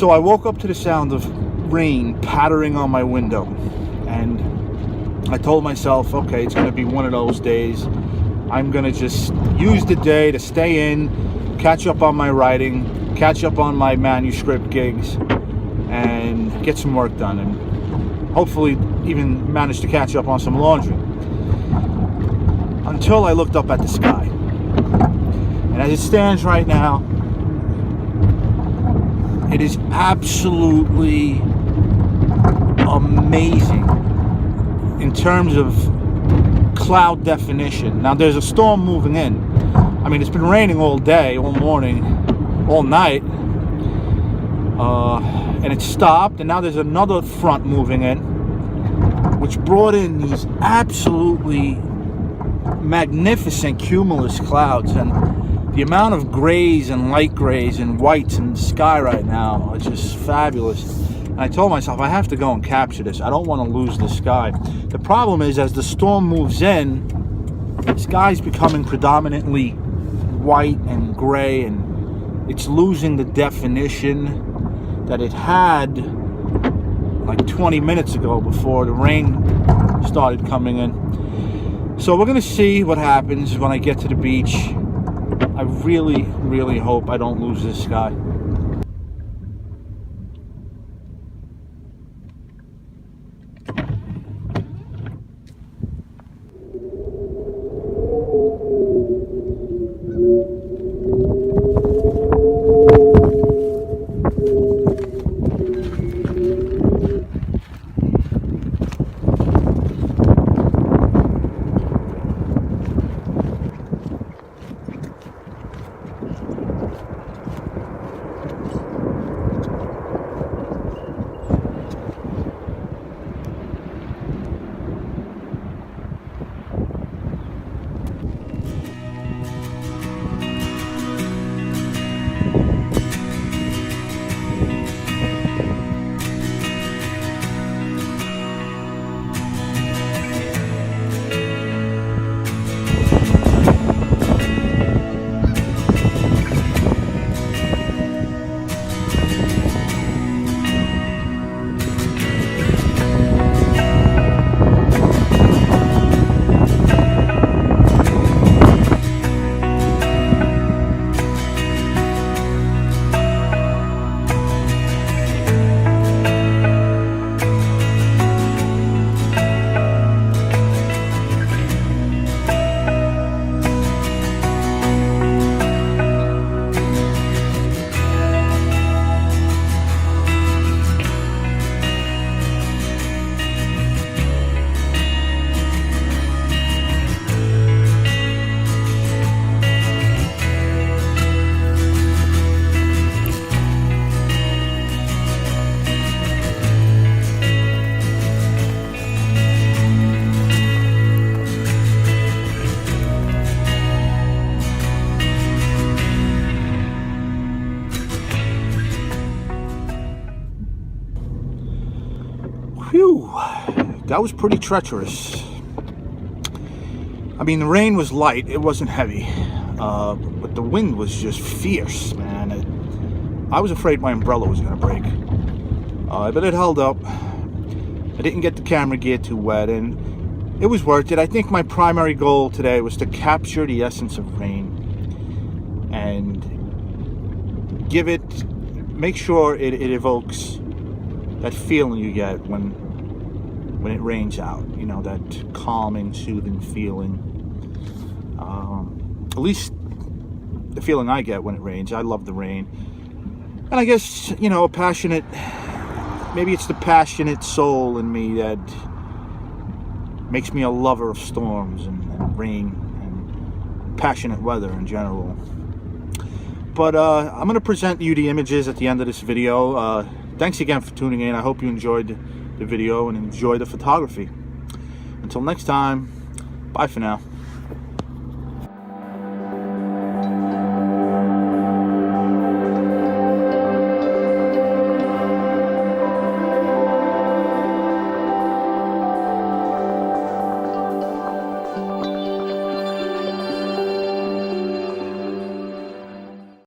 So I woke up to the sound of rain pattering on my window, and I told myself, okay, it's going to be one of those days. I'm going to just use the day to stay in, catch up on my writing, catch up on my manuscript gigs, and get some work done, and hopefully even manage to catch up on some laundry. Until I looked up at the sky. And as it stands right now, it is absolutely amazing in terms of cloud definition. Now there's a storm moving in. I mean, it's been raining all day, all morning, all night, and it stopped, and now there's another front moving in, which brought in these absolutely magnificent cumulus clouds, and the amount of grays and light grays and whites in the sky right now are just fabulous. And I told myself, I have to go and capture this. I don't want to lose the sky. The problem is, as the storm moves in, the sky's becoming predominantly white and gray, and it's losing the definition that it had like 20 minutes ago before the rain started coming in. So we're going to see what happens when I get to the beach. I really, really hope I don't lose this sky. Phew, that was pretty treacherous. I mean, the rain was light, it wasn't heavy, but the wind was just fierce, man. I was afraid my umbrella was going to break, but it held up. I didn't get the camera gear too wet, and it was worth it. I think my primary goal today was to capture the essence of rain and make sure it evokes that feeling you get when it rains out, you know, that calming, soothing feeling. At least the feeling I get when it rains. I love the rain. And I guess, you know, maybe it's the passionate soul in me that makes me a lover of storms and rain and passionate weather in general. But I'm going to present you the images at the end of this video. Thanks again for tuning in. I hope you enjoyed the video and enjoy the photography. Until next time, bye for now.